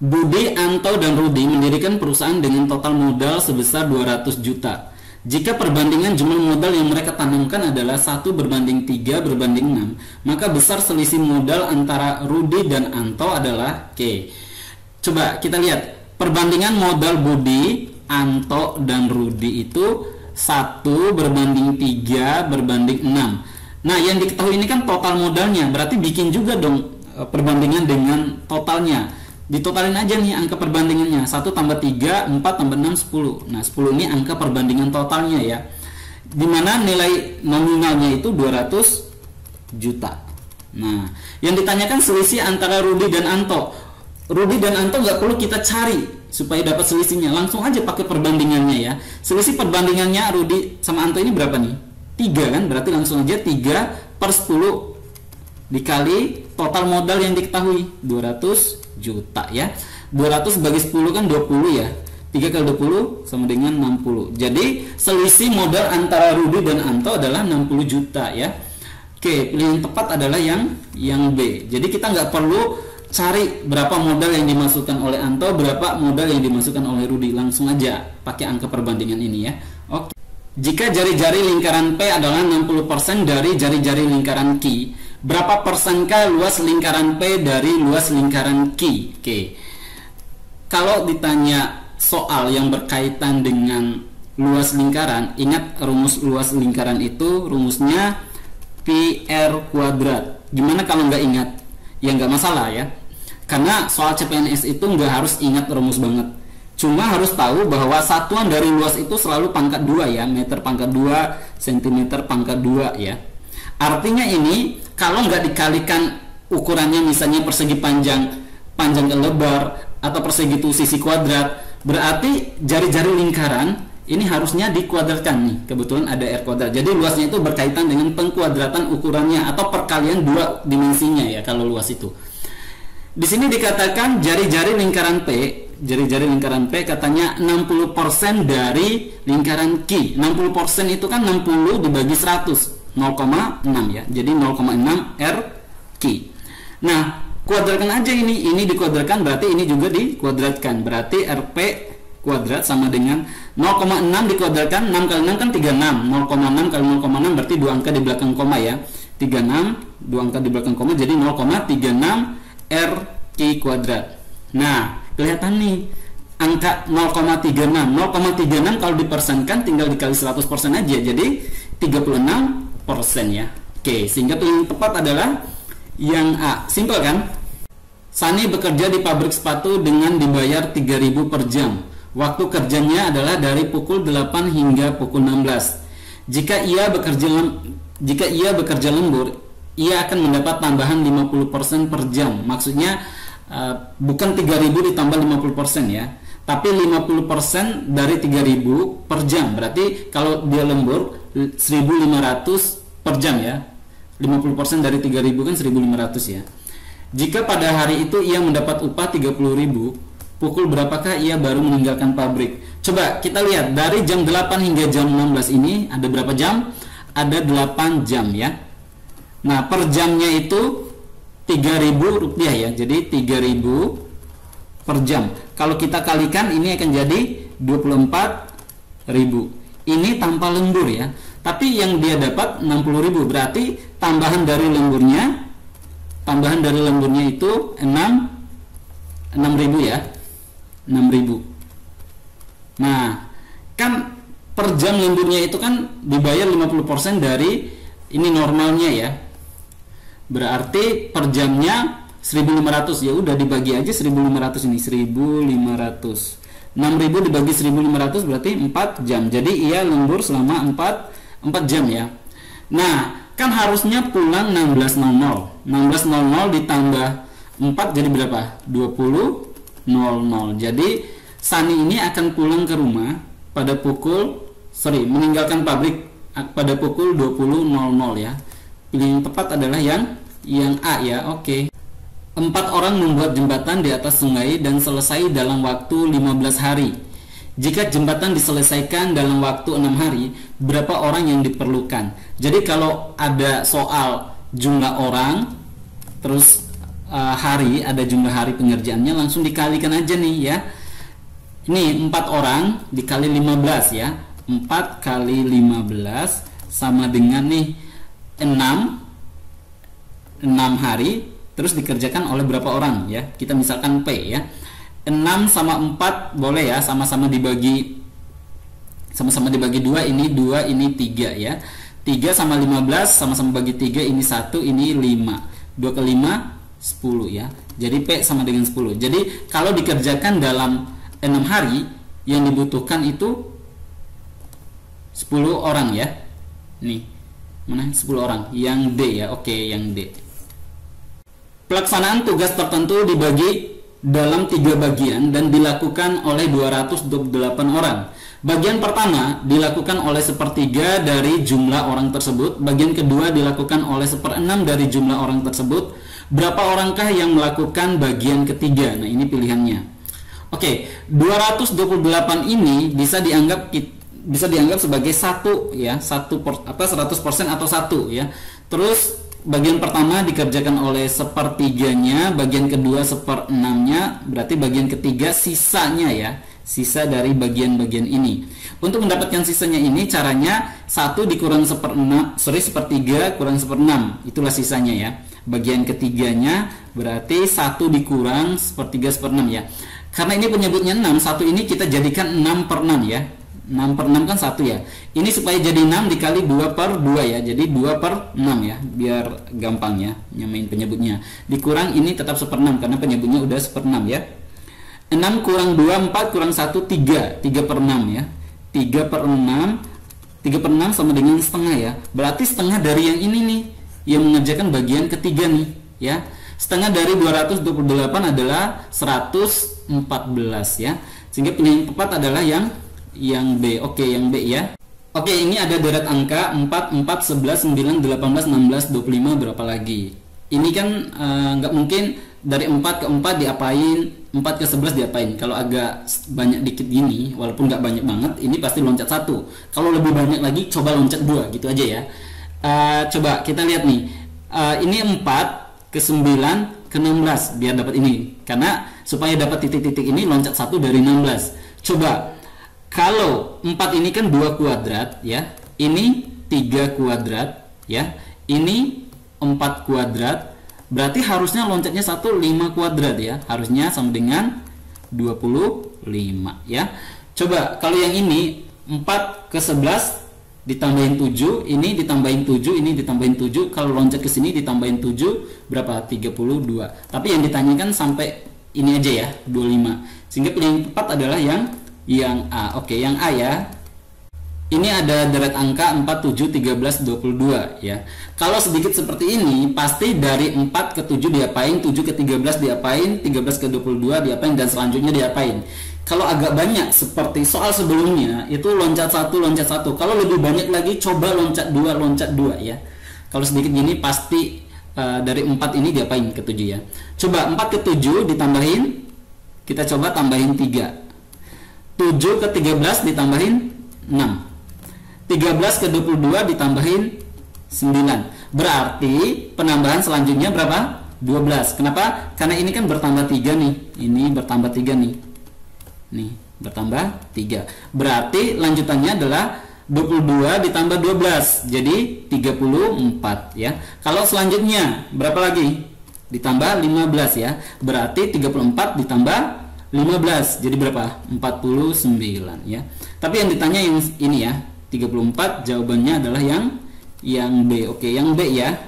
Budi, Anto, dan Rudi mendirikan perusahaan dengan total modal sebesar 200 juta. Jika perbandingan jumlah modal yang mereka tanamkan adalah 1:3/6, maka besar selisih modal antara Rudi dan Anto adalah Oke. Coba kita lihat perbandingan modal Budi, Anto, dan Rudi itu 1:3/6. Nah, yang diketahui ini kan total modalnya, berarti bikin juga dong perbandingan dengan totalnya. Ditotalin aja nih angka perbandingannya, 1 tambah 3, 4 tambah 6, 10. Nah, 10 ini angka perbandingan totalnya ya, dimana nilai nominalnya itu 200 juta. Nah, yang ditanyakan selisih antara Rudi dan Anto. Rudi dan Anto nggak perlu kita cari supaya dapat selisihnya, langsung aja pakai perbandingannya ya. Selisih perbandingannya Rudi sama Anto ini berapa nih? 3 kan, berarti langsung aja 3/10 dikali total modal yang diketahui 200 juta ya. 200 bagi 10 kan 20 ya. 3 kali 20 sama dengan 60. Jadi selisih modal antara Rudi dan Anto adalah 60 juta ya. Oke, pilihan tepat adalah yang B. Jadi kita nggak perlu cari berapa modal yang dimasukkan oleh Anto, berapa modal yang dimasukkan oleh Rudi, langsung aja pakai angka perbandingan ini ya. Oke. Jika jari-jari lingkaran P adalah 60% dari jari-jari lingkaran Q, berapa persenkah luas lingkaran P dari luas lingkaran Q? Oke. Kalau ditanya soal yang berkaitan dengan luas lingkaran, ingat rumus luas lingkaran itu rumusnya pi r kuadrat. Gimana kalau nggak ingat? Ya nggak masalah ya. Karena soal CPNS itu nggak harus ingat rumus banget. Cuma harus tahu bahwa satuan dari luas itu selalu pangkat 2 ya, meter pangkat 2, sentimeter pangkat 2 ya. Artinya ini kalau nggak dikalikan ukurannya misalnya persegi panjang ke lebar atau persegi itu sisi kuadrat, berarti jari-jari lingkaran ini harusnya dikuadratkan nih. Kebetulan ada r kuadrat. Jadi luasnya itu berkaitan dengan pengkuadratan ukurannya atau perkalian 2 dimensinya ya kalau luas itu. Di sini dikatakan jari-jari lingkaran P katanya 60% dari lingkaran Q. 60% itu kan 60 dibagi 100, 0,6 ya. Jadi 0,6 R Q. Nah, kuadratkan aja ini dikuadratkan berarti ini juga dikuadratkan. Berarti RP kuadrat sama dengan 0,6 dikuadratkan 6 kali 6 kan 36. 0,6 kali 0,6 berarti 2 angka di belakang koma ya. 36, 2 angka di belakang koma jadi 0,36 R Q kuadrat. Nah, kelihatan nih angka 0,36. 0,36 kalau dipersenkan tinggal dikali 100% aja. Jadi 36% ya. Oke, sehingga pilihan tepat adalah yang A. Simpel kan? Sani bekerja di pabrik sepatu dengan dibayar 3.000 per jam. Waktu kerjanya adalah dari pukul 8 hingga pukul 16. Jika ia bekerja lembur, ia akan mendapat tambahan 50% per jam. Maksudnya bukan 3.000 ditambah 50% ya, tapi 50% dari 3.000 per jam. Berarti kalau dia lembur 1.500 per jam ya. 50% dari 3.000 kan 1.500 ya. Jika pada hari itu ia mendapat upah 30.000, pukul berapakah ia baru meninggalkan pabrik? Coba kita lihat dari jam 8 hingga jam 16 ini ada berapa jam? Ada 8 jam ya. Nah, per jamnya itu 3.000 rupiah ya. Jadi 3.000 per jam. Kalau kita kalikan ini akan jadi 24.000. Ini tanpa lembur ya. Tapi yang dia dapat 60.000, berarti tambahan dari lemburnya itu 6.000 ya. 6.000. Nah, kan per jam lemburnya itu kan dibayar 50% dari ini normalnya ya. Berarti per jamnya 1.500 ya, udah dibagi aja 1.500 ini 1.500. 6.000 dibagi 1.500 berarti 4 jam. Jadi ia lembur selama 4 jam ya. Nah, kan harusnya pulang 16.00. 16.00 ditambah 4 jadi berapa? 20.00. Jadi Sani ini akan pulang ke rumah pada meninggalkan pabrik pada pukul 20.00 ya. Pilihan tepat adalah yang A ya. Oke. 4 orang membuat jembatan di atas sungai dan selesai dalam waktu 15 hari. Jika jembatan diselesaikan dalam waktu 6 hari, berapa orang yang diperlukan? Jadi kalau ada soal jumlah orang, terus hari, ada jumlah hari pengerjaannya, langsung dikalikan aja nih ya. Ini 4 orang dikali 15 ya. 4 kali 15 sama dengan nih 6 hari, terus dikerjakan oleh berapa orang ya. Kita misalkan P ya. 6 sama 4 boleh ya, sama-sama dibagi 2, ini 2, ini 3 ya. 3 sama 15 sama-sama bagi 3, ini 1, ini 5. 2 ke 5 10 ya. Jadi P sama dengan 10. Jadi kalau dikerjakan dalam 6 hari, yang dibutuhkan itu 10 orang ya. Nih, mana 10 orang? Yang D ya. Oke, yang D. Pelaksanaan tugas tertentu dibagi dalam 3 bagian dan dilakukan oleh 228 orang. Bagian pertama dilakukan oleh 1/3 dari jumlah orang tersebut. Bagian kedua dilakukan oleh 1/6 dari jumlah orang tersebut. Berapa orangkah yang melakukan bagian ketiga? Nah, ini pilihannya. Oke, 228 ini bisa dianggap sebagai 1 ya, 100% atau 1 ya. Terus bagian pertama dikerjakan oleh 1/3-nya, bagian kedua 1/6-nya, berarti bagian ketiga sisanya ya. Sisa dari bagian-bagian ini. Untuk mendapatkan sisanya ini caranya 1 dikurang 1/3 kurang 1/6. Itulah sisanya ya. Bagian ketiganya berarti 1 dikurang 1/3 1/6 ya. Karena ini penyebutnya 6, 1 ini kita jadikan 6/6 ya. 6/6 kan 1 ya. Ini supaya jadi 6 dikali 2/2 ya. Jadi 2/6 ya, biar gampang ya nyamain penyebutnya. Dikurang ini tetap 1/6 karena penyebutnya udah 1/6 ya. 6 kurang 2, 4 kurang 1, 3. 3/6 ya. 3/6. 3/6 sama dengan setengah ya. Berarti setengah dari yang ini nih, yang mengerjakan bagian ketiga nih ya. Setengah dari 228 adalah 114 ya. Sehingga pilihan yang tepat adalah yang B. Oke, yang B ya. Oke, ini ada deret angka 4, 4, 11, 9, 18, 16, 25, berapa lagi? Ini kan nggak mungkin dari 4 ke 4 diapain, 4 ke 11 diapain. Kalau agak banyak dikit gini, walaupun nggak banyak banget, ini pasti loncat 1. Kalau lebih banyak lagi, coba loncat 2, gitu aja ya. Coba kita lihat nih. Ini 4 ke 9 ke 16 biar dapat ini. Karena supaya dapat titik-titik ini loncat 1 dari 16. Coba kalau 4 ini kan 2 kuadrat ya. Ini 3 kuadrat ya. Ini 4 kuadrat. Berarti harusnya loncatnya 5 kuadrat ya. Harusnya sama dengan 25 ya. Coba kalau yang ini 4 ke 11 ditambahin 7, ini ditambahin 7, ini ditambahin 7. Kalau loncat ke sini ditambahin 7 berapa? 32. Tapi yang ditanyakan sampai ini aja ya, 25. Sehingga pilihan yang tepat adalah yang A. Oke, yang A ya. Ini ada deret angka 4, 7, 13, 22 ya. Kalau sedikit seperti ini, pasti dari 4 ke 7 diapain, 7 ke 13 diapain, 13 ke 22 diapain, dan selanjutnya diapain. Kalau agak banyak seperti soal sebelumnya, itu loncat 1, loncat 1. Kalau lebih banyak lagi, coba loncat 2 ya. Kalau sedikit gini, pasti dari 4 ini diapain ke 7 ya. Coba 4 ke 7 ditambahin, kita coba tambahin 3. 7 ke 13 ditambahin 6. 13 ke 22 ditambahin 9. Berarti penambahan selanjutnya berapa? 12. Kenapa? Karena ini kan bertambah 3 nih. Ini bertambah 3 nih. Nih, bertambah 3. Berarti lanjutannya adalah 22 ditambah 12. Jadi 34 ya. Kalau selanjutnya berapa lagi? Ditambah 15 ya. Berarti 34 ditambah 15. Jadi berapa? 49 ya. Tapi yang ditanya yang ini ya. 34, jawabannya adalah yang B. Oke, yang B ya.